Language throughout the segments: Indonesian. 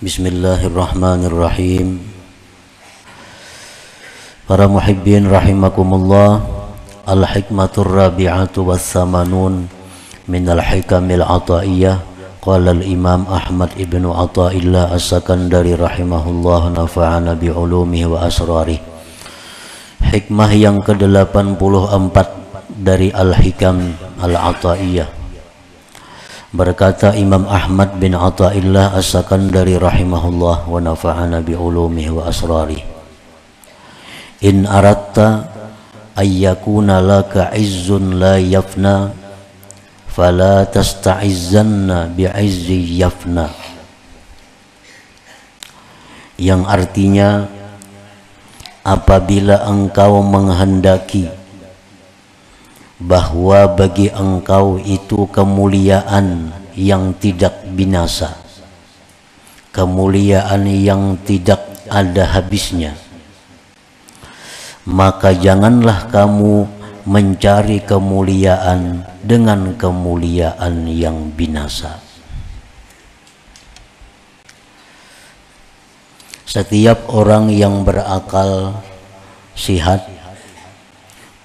Bismillahirrahmanirrahim. Para muhibbin rahimakumullah. Al-hikmatur rabi'atu was-samanun minal hikamil ataiyah. Qala al-imam Ahmad ibnu Athaillah as-Sakandari rahimahullah, nafa'ana bi'ulumihi wa asrarih. Hikmah yang ke-84 dari Al-Hikam Al-Ataiyah. Berkata Imam Ahmad bin Athaillah as-Sakandari rahimahullah wa nafa'ana bi'ulumihi wa asrarih. In aratta ayyakuna laka izzun la yafna fala tasta'izzanna bi'izzi yafna. Yang artinya, apabila engkau menghendaki bahwa bagi engkau itu kemuliaan yang tidak binasa, kemuliaan yang tidak ada habisnya, maka janganlah kamu mencari kemuliaan dengan kemuliaan yang binasa. Setiap orang yang berakal sihat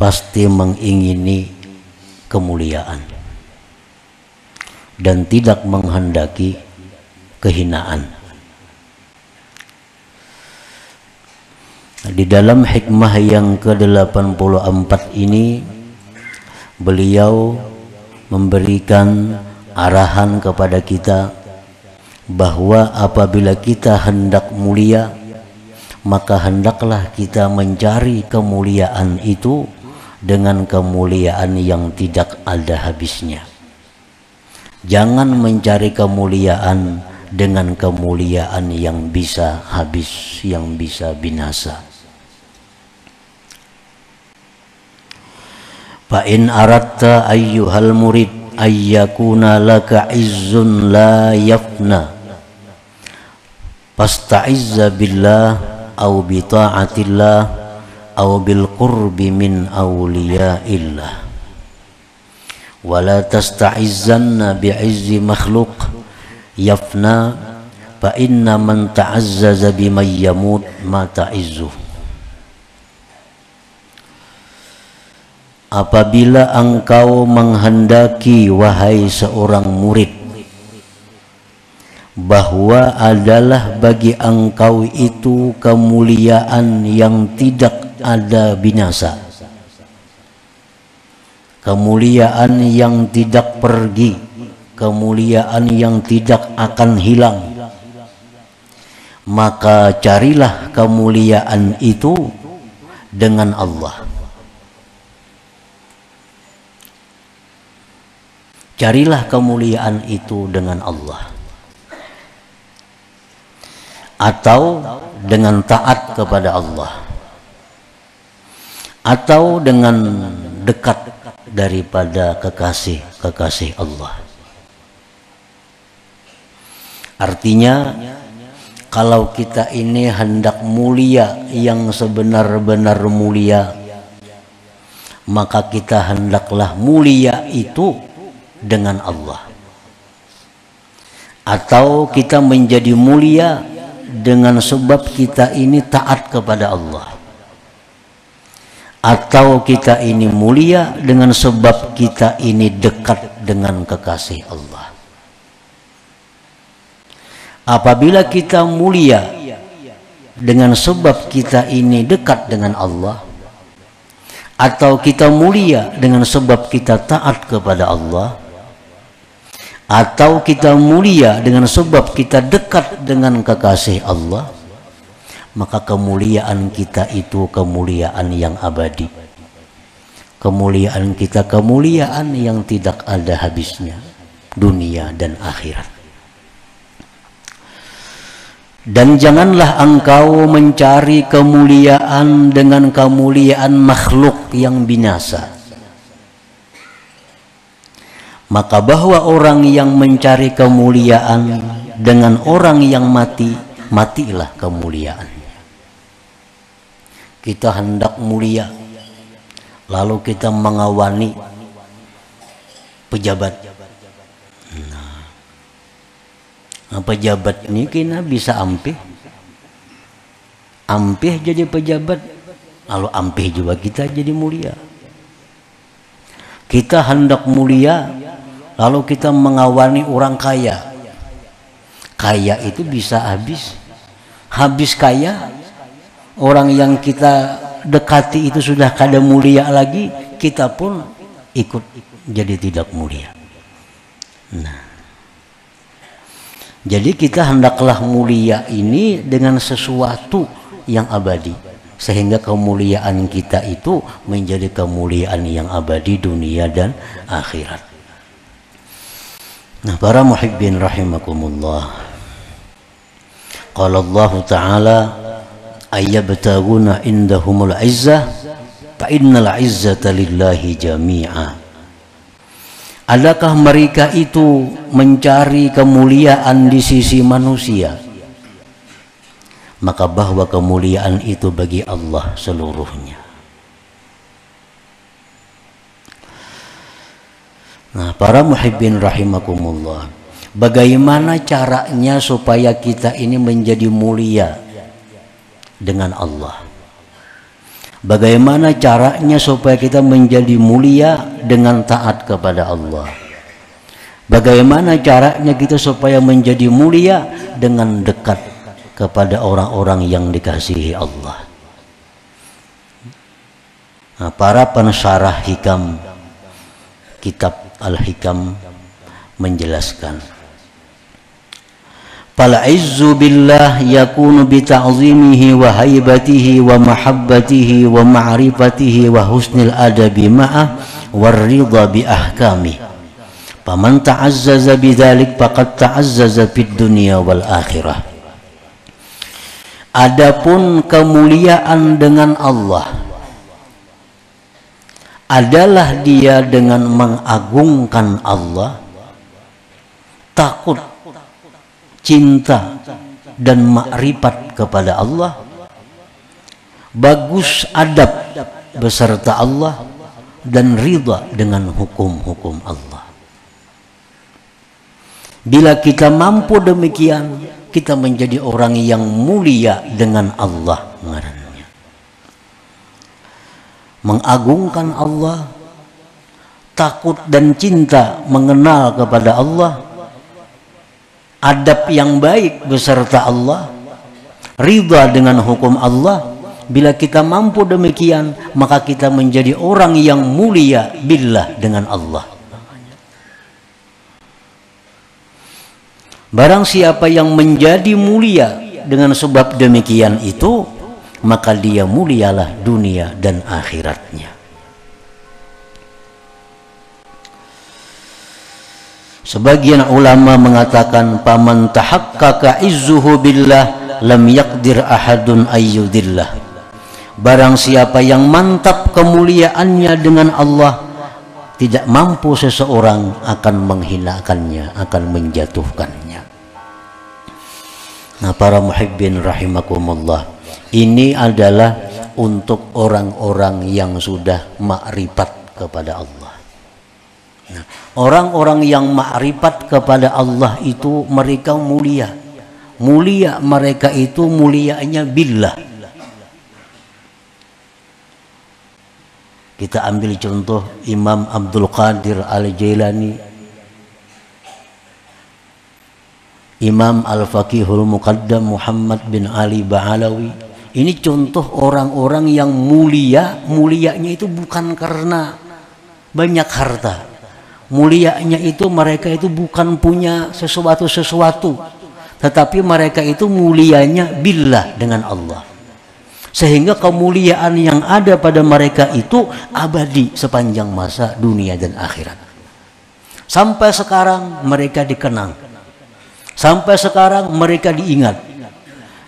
pasti mengingini kemuliaan dan tidak menghendaki kehinaan. Di dalam hikmah yang ke-84 ini, beliau memberikan arahan kepada kita bahwa apabila kita hendak mulia, maka hendaklah kita mencari kemuliaan itu dengan kemuliaan yang tidak ada habisnya. Jangan mencari kemuliaan dengan kemuliaan yang bisa habis, yang bisa binasa. Fa in aratta ayyuhal murid ayyakuna laka izzun la yafna fasta'izza billah aw bi ta'atillah aw bil qurbi min awliyaillah wa la tasta'izzanna bi'izzi makhluk yafna fa inna man ta'azzaza biman yamut ma ta'izzuh. Apabila engkau menghendaki, wahai seorang murid, bahwa adalah bagi engkau itu kemuliaan yang tidak ada binasa, kemuliaan yang tidak pergi, kemuliaan yang tidak akan hilang, maka carilah kemuliaan itu dengan Allah. Carilah kemuliaan itu dengan Allah, atau dengan taat kepada Allah, atau dengan dekat daripada kekasih-kekasih Allah. Artinya, kalau kita ini hendak mulia yang sebenar-benar mulia, maka kita hendaklah mulia itu dengan Allah, atau kita menjadi mulia dengan sebab kita ini taat kepada Allah, atau kita ini mulia dengan sebab kita ini dekat dengan kekasih Allah. Apabila kita mulia dengan sebab kita ini dekat dengan Allah, atau kita mulia dengan sebab kita taat kepada Allah, atau kita mulia dengan sebab kita dekat dengan kekasih Allah, maka kemuliaan kita itu kemuliaan yang abadi. Kemuliaan kita kemuliaan yang tidak ada habisnya, dunia dan akhirat. Dan janganlah engkau mencari kemuliaan dengan kemuliaan makhluk yang binasa. Maka bahwa orang yang mencari kemuliaan dengan orang yang mati, matilah kemuliaannya. Kita hendak mulia, lalu kita mengawani pejabat, Nah, pejabat ini kena bisa ampih jadi pejabat, lalu ampih juga kita jadi mulia. Kita hendak mulia, lalu kita mengawani orang kaya. Kaya itu bisa habis kaya, orang yang kita dekati itu sudah kada mulia lagi, kita pun ikut jadi tidak mulia. Nah, jadi kita hendaklah mulia ini dengan sesuatu yang abadi, sehingga kemuliaan kita itu menjadi kemuliaan yang abadi dunia dan akhirat. Nah, para muhibbin rahimakumullah, qala Allah Ta'ala ayyabtaguna indahumul izzah fa innal izzata lillahi jami'a. Adakah mereka itu mencari kemuliaan di sisi manusia? Maka bahwa kemuliaan itu bagi Allah seluruhnya. Nah, para muhibbin rahimakumullah, bagaimana caranya supaya kita ini menjadi mulia dengan Allah? Bagaimana caranya supaya kita menjadi mulia dengan taat kepada Allah? Bagaimana caranya kita supaya menjadi mulia dengan dekat kepada orang-orang yang dikasihi Allah? Nah, para pensyarah hikam kitab Al-Hikam menjelaskan, fal izzu billah yakunu bi ta'zimihi wa haibatihi wa mahabbatihi wa ma'rifatihi wa husnil adabi ma'ah war ridha bi ahkami. Faman ta'azzaza bidzalik faqad ta'azzaza fid dunya wal akhirah. Adapun kemuliaan dengan Allah adalah dia dengan mengagungkan Allah, takut, cinta dan makrifat kepada Allah, bagus adab beserta Allah, dan ridha dengan hukum-hukum Allah. Bila kita mampu demikian, kita menjadi orang yang mulia dengan Allah ngarannya. Mengagungkan Allah, takut dan cinta mengenal kepada Allah, adab yang baik beserta Allah, ridha dengan hukum Allah. Bila kita mampu demikian, maka kita menjadi orang yang mulia billah dengan Allah. Barang siapa yang menjadi mulia dengan sebab demikian itu, maka dia mulialah dunia dan akhiratnya. Sebagian ulama mengatakan, paman tahaqqaqa izzuhu billah lam yaqdir ahadun ayyudillah. Barang siapa yang mantap kemuliaannya dengan Allah, tidak mampu seseorang akan menghinakannya, akan menjatuhkannya. Nah, para muhibbin rahimakumullah, ini adalah untuk orang-orang yang sudah makrifat kepada Allah. Nah, orang-orang yang makrifat kepada Allah itu mereka mulia. Mulia mereka itu mulianya billah. Kita ambil contoh Imam Abdul Qadir Al-Jailani, Imam Al-Faqihul Muqaddam Muhammad bin Ali Ba'alawi. Ini contoh orang-orang yang mulia. Mulianya itu bukan karena banyak harta. Mulianya itu mereka itu bukan punya sesuatu, tetapi mereka itu mulianya billah dengan Allah. Sehingga kemuliaan yang ada pada mereka itu abadi sepanjang masa dunia dan akhirat. Sampai sekarang mereka dikenang. Sampai sekarang mereka diingat.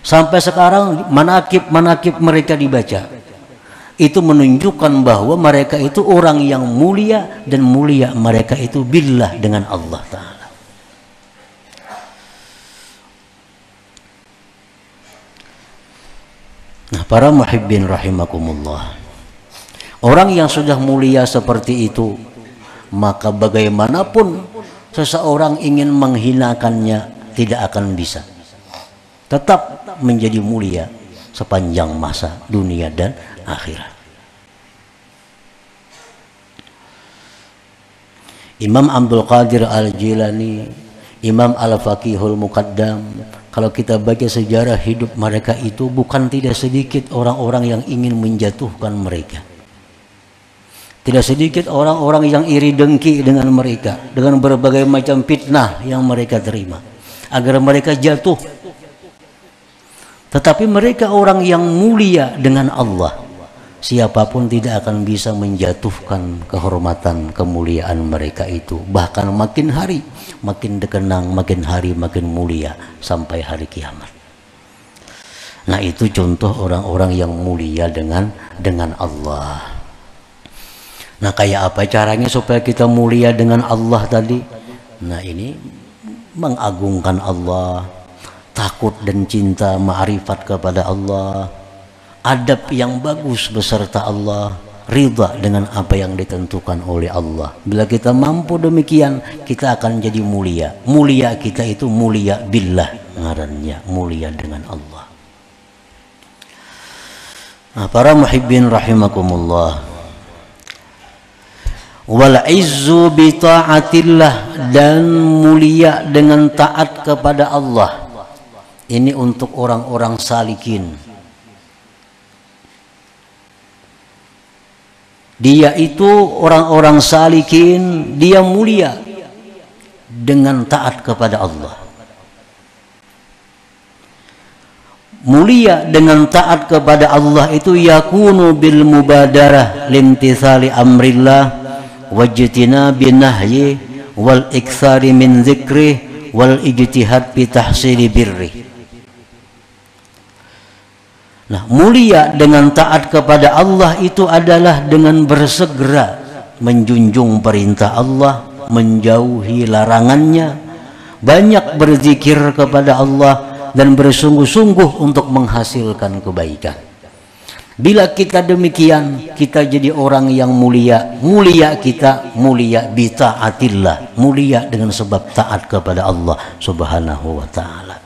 Sampai sekarang manakib-manakib mereka dibaca. Itu menunjukkan bahwa mereka itu orang yang mulia, dan mulia mereka itu billah dengan Allah Ta'ala. Nah, para muhibbin rahimakumullah, orang yang sudah mulia seperti itu, maka bagaimanapun seseorang ingin menghinakannya, tidak akan bisa. Tetap menjadi mulia sepanjang masa dunia dan akhirat. Imam Abdul Qadir Al-Jilani, Imam Al-Faqihul Muqaddam, kalau kita baca sejarah hidup mereka itu, bukan tidak sedikit orang-orang yang ingin menjatuhkan mereka. Tidak sedikit orang-orang yang iri dengki dengan mereka, dengan berbagai macam fitnah yang mereka terima, agar mereka jatuh. Tetapi mereka orang yang mulia dengan Allah. Siapapun tidak akan bisa menjatuhkan kehormatan, kemuliaan mereka itu. Bahkan makin hari makin dikenang, makin hari makin mulia sampai hari kiamat. Nah, itu contoh orang-orang yang mulia dengan Allah. Nah, kayak apa caranya supaya kita mulia dengan Allah tadi? Nah, ini mengagungkan Allah, takut dan cinta, ma'rifat kepada Allah, adab yang bagus beserta Allah, ridha dengan apa yang ditentukan oleh Allah. Bila kita mampu demikian, kita akan jadi mulia. Mulia kita itu mulia billah, ngarannya mulia dengan Allah. Nah, para muhibbin rahimakumullah, wal izzu bi ta'atillah, dan mulia dengan taat kepada Allah. Ini untuk orang-orang salikin. Dia itu orang-orang salikin, dia mulia dengan taat kepada Allah. Mulia dengan taat kepada Allah itu yakunu bil mubadarah limtithali amrillah wajtina binahyi wal iktsari min dzikri wal ijtihad fi tahsili birri. Nah, mulia dengan taat kepada Allah itu adalah dengan bersegera menjunjung perintah Allah, menjauhi larangannya, banyak berzikir kepada Allah, dan bersungguh-sungguh untuk menghasilkan kebaikan. Bila kita demikian, kita jadi orang yang mulia. Mulia kita, mulia bi ta'atillah, mulia dengan sebab taat kepada Allah Subhanahu wa ta'ala.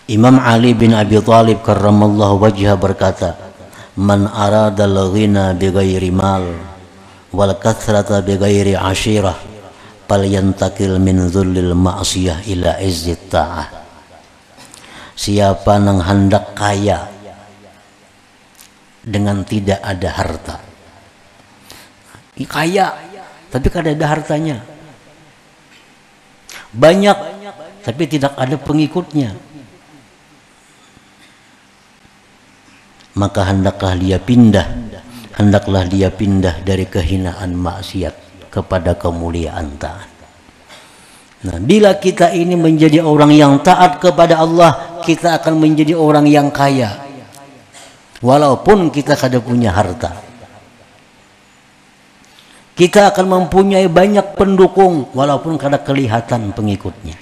Imam Ali bin Abi Thalib karramallahu wajhah berkata, man arada al-ghina bighairi mal wal kathrata bighairi ashirah falyantakil min dhullil ma'siyah ila izzit ta'ah. Siapa yang hendak kaya dengan tidak ada harta, kaya tapi kada ada hartanya, banyak tapi tidak ada pengikutnya, maka hendaklah dia pindah dari kehinaan maksiat kepada kemuliaan taat. Nah, bila kita ini menjadi orang yang taat kepada Allah, kita akan menjadi orang yang kaya walaupun kita kada punya harta. Kita akan mempunyai banyak pendukung walaupun kada kelihatan pengikutnya.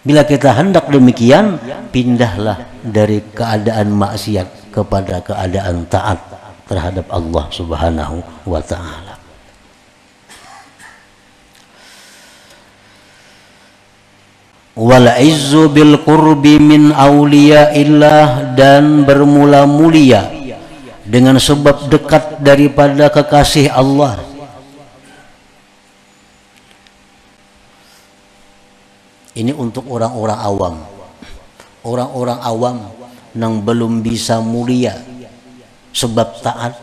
Bila kita hendak demikian, pindahlah dari keadaan maksiat kepada keadaan taat terhadap Allah Subhanahu wa ta'ala. Wal izzu bil qurbi min awliyaillah, dan bermula mulia dengan sebab dekat daripada kekasih Allah. Ini untuk orang-orang awam. Orang-orang awam yang belum bisa mulia sebab taat,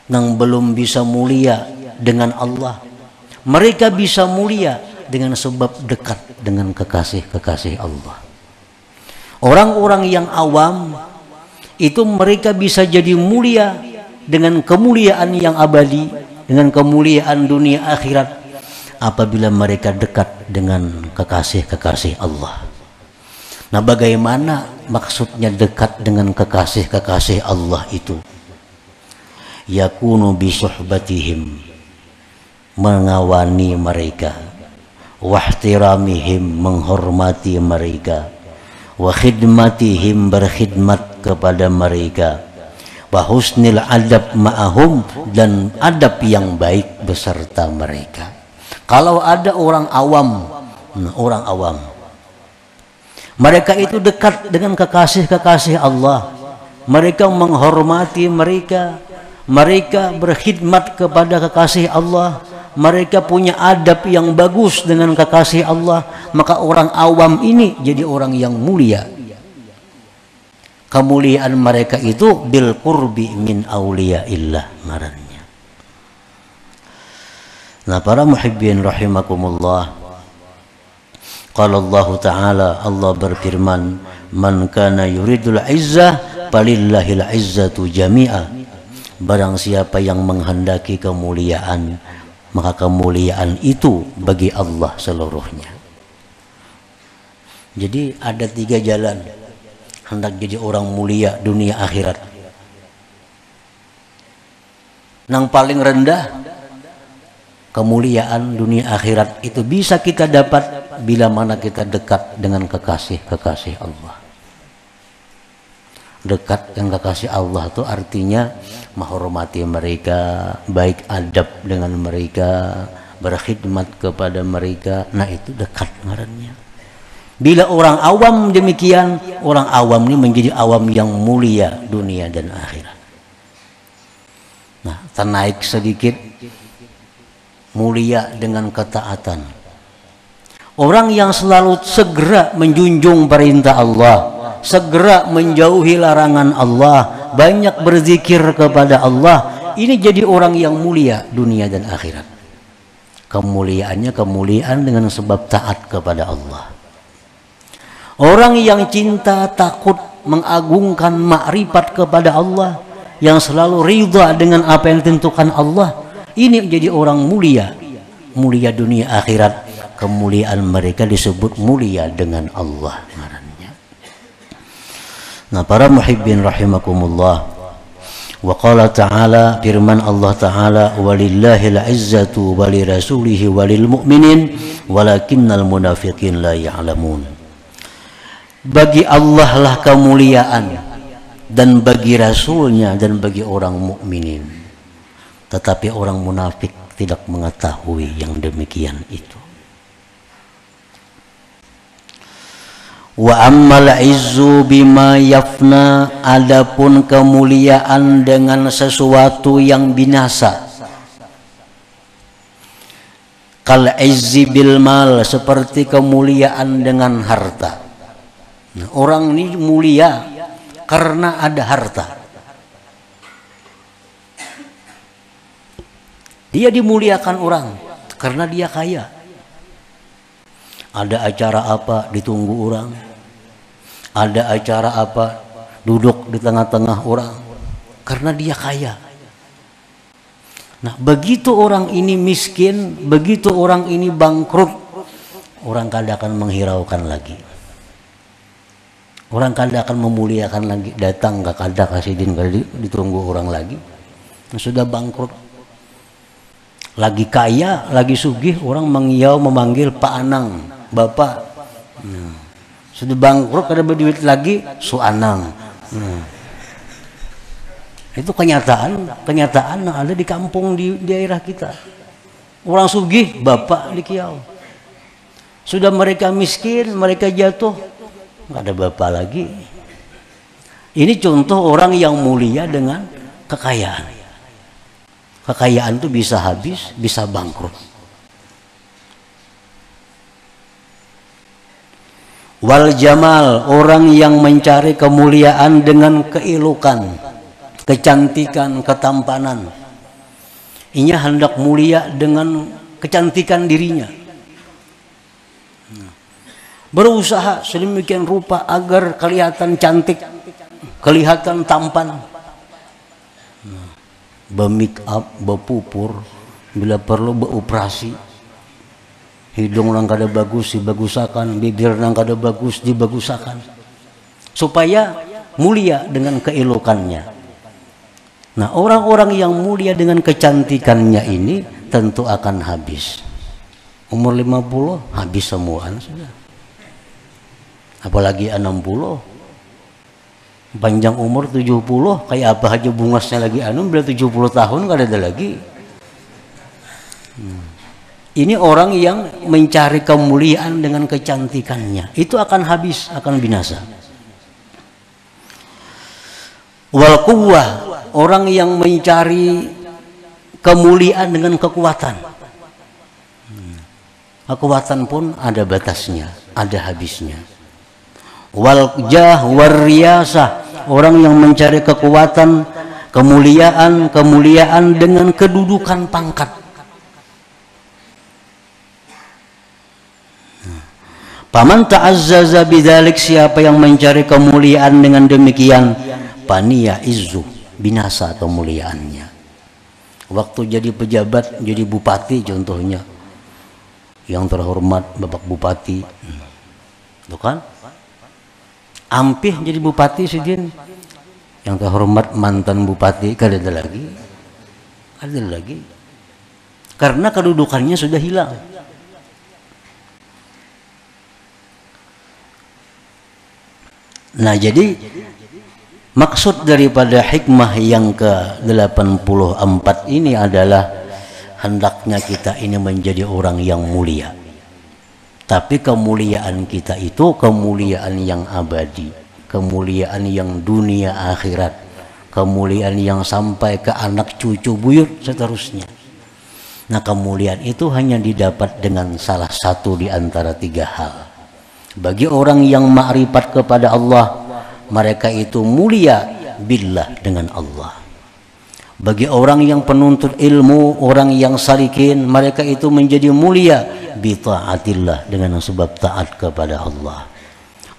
yang belum bisa mulia dengan Allah. Mereka bisa mulia dengan sebab dekat dengan kekasih-kekasih Allah. Orang-orang yang awam itu mereka bisa jadi mulia dengan kemuliaan yang abadi, dengan kemuliaan dunia akhirat, apabila mereka dekat dengan kekasih-kekasih Allah. Nah, bagaimana maksudnya dekat dengan kekasih-kekasih Allah itu? Yakunu bi suhbatihim, mengawani mereka, wahtiramihim, menghormati mereka, wa khidmatihim, berkhidmat kepada mereka, wa husnil adab ma'ahum, dan adab yang baik beserta mereka. Kalau ada orang awam, orang awam, mereka itu dekat dengan kekasih-kekasih Allah, mereka menghormati mereka, mereka berkhidmat kepada kekasih Allah, mereka punya adab yang bagus dengan kekasih Allah, maka orang awam ini jadi orang yang mulia. Kemuliaan mereka itu bil qurbi min auliyaillah ngarannya. Nah, para muhibbin rahimakumullah, qala Allah Ta'ala, Allah berfirman, man kana yuridul izzah falillahil izzatu jami'a. Barang siapa yang menghendaki kemuliaan, maka kemuliaan itu bagi Allah seluruhnya. Jadi ada 3 jalan hendak jadi orang mulia dunia akhirat. Yang paling rendah kemuliaan dunia akhirat itu bisa kita dapat bila mana kita dekat dengan kekasih-kekasih Allah. Dekat dengan kekasih Allah itu artinya menghormati mereka, baik adab dengan mereka, berkhidmat kepada mereka. Nah, itu dekat ngarannya. Bila orang awam demikian, orang awam ini menjadi awam yang mulia dunia dan akhirat. Nah, ternaik sedikit, mulia dengan ketaatan. Orang yang selalu segera menjunjung perintah Allah, segera menjauhi larangan Allah, banyak berzikir kepada Allah, ini jadi orang yang mulia dunia dan akhirat. Kemuliaannya kemuliaan dengan sebab taat kepada Allah. Orang yang cinta, takut, mengagungkan makrifat kepada Allah, yang selalu ridha dengan apa yang ditentukan Allah, ini menjadi orang mulia, mulia dunia akhirat. Kemuliaan mereka disebut mulia dengan Allah. Nah, para muhibbin rahimakumullah, wa qala ta'ala, firman Allah Ta'ala, walillahil izzatu walirasulihi walil mu'minin walakinnal munafiqin la ya'lamun. Bagi Allah lah kemuliaan, dan bagi Rasulnya, dan bagi orang mukminin. Tetapi orang munafik tidak mengetahui yang demikian itu. Wa ammal izzu bima yafna, adapun kemuliaan dengan sesuatu yang binasa. Kal izzi bil mal, seperti kemuliaan dengan harta. Nah, orang ini mulia karena ada harta. Dia dimuliakan orang karena dia kaya. Ada acara apa ditunggu orang, ada acara apa duduk di tengah-tengah orang, karena dia kaya. Nah, begitu orang ini miskin, begitu orang ini bangkrut, orang kada akan menghiraukan lagi. Orang kada akan memuliakan lagi, datang gak kada kasidin, kada ditunggu orang lagi. Nah, sudah bangkrut, lagi kaya, lagi sugih, orang mengiau memanggil Pak Anang, Bapak. Sudah bangkrut, kada berduit lagi, Su Anang. Itu kenyataan yang ada di kampung, di daerah kita. Orang sugih, Bapak di kiau. Sudah mereka miskin, mereka jatuh, nggak ada bapak lagi. Ini contoh orang yang mulia dengan kekayaan. Kekayaan itu bisa habis, bisa bangkrut. Wal jamal, orang yang mencari kemuliaan dengan keelokan, kecantikan, ketampanan. Ini hendak mulia dengan kecantikan dirinya. Berusaha sedemikian rupa agar kelihatan cantik, kelihatan tampan. Be-make up, bepupur, bila perlu beoperasi. Hidung nang kada bagus dibagusakan, bibir nang kada bagus dibagusakan, supaya mulia dengan keelokannya. Nah, orang-orang yang mulia dengan kecantikannya ini tentu akan habis. Umur 50 habis semuaan sudah. Apalagi 60, panjang umur 70, kayak apa aja bungasnya lagi bila 70 tahun gak ada lagi. Ini orang yang mencari kemuliaan dengan kecantikannya, itu akan habis, akan binasa. Wal quwwah, orang yang mencari kemuliaan dengan kekuatan. Kekuatan pun ada batasnya, ada habisnya. Wal jah war riyasah, orang yang mencari kekuatan, kemuliaan dengan kedudukan pangkat. Paman ta'azzaza bidzalik, siapa yang mencari kemuliaan dengan demikian, paniya izzu, binasa kemuliaannya. Waktu jadi pejabat, jadi bupati contohnya, yang terhormat Bapak Bupati, itu kan ampih jadi bupati sidin, yang terhormat mantan bupati, kada ada lagi, karena kedudukannya sudah hilang. Nah, jadi maksud daripada hikmah yang ke-84 ini adalah hendaknya kita ini menjadi orang yang mulia. Tapi kemuliaan kita itu kemuliaan yang abadi, kemuliaan yang dunia akhirat, kemuliaan yang sampai ke anak cucu buyut seterusnya. Nah, kemuliaan itu hanya didapat dengan salah satu di antara tiga hal. Bagi orang yang ma'rifat kepada Allah, mereka itu mulia billah, dengan Allah. Bagi orang yang penuntut ilmu, orang yang salikin, mereka itu menjadi mulia bi ta'atillah, dengan sebab taat kepada Allah.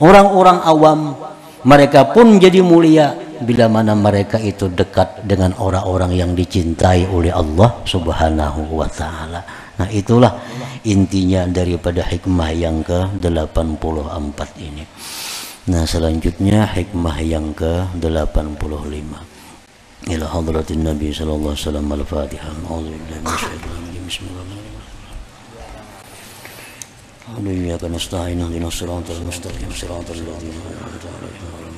Orang-orang awam, mereka pun jadi mulia bila mana mereka itu dekat dengan orang-orang yang dicintai oleh Allah Subhanahu wa ta'ala. Nah, itulah intinya daripada hikmah yang ke-84 ini. Nah, selanjutnya hikmah yang ke-85. Ila hadratin Nabi sallallahu alaihi wasallam. Al-Fatihah. A'udzubillahi minasyaitonir rajim. Bismillahirrahmanirrahim. Iyyaka nasta'in ihdinas siratal mustaqim, siratal ladzina an'amta 'alaihim.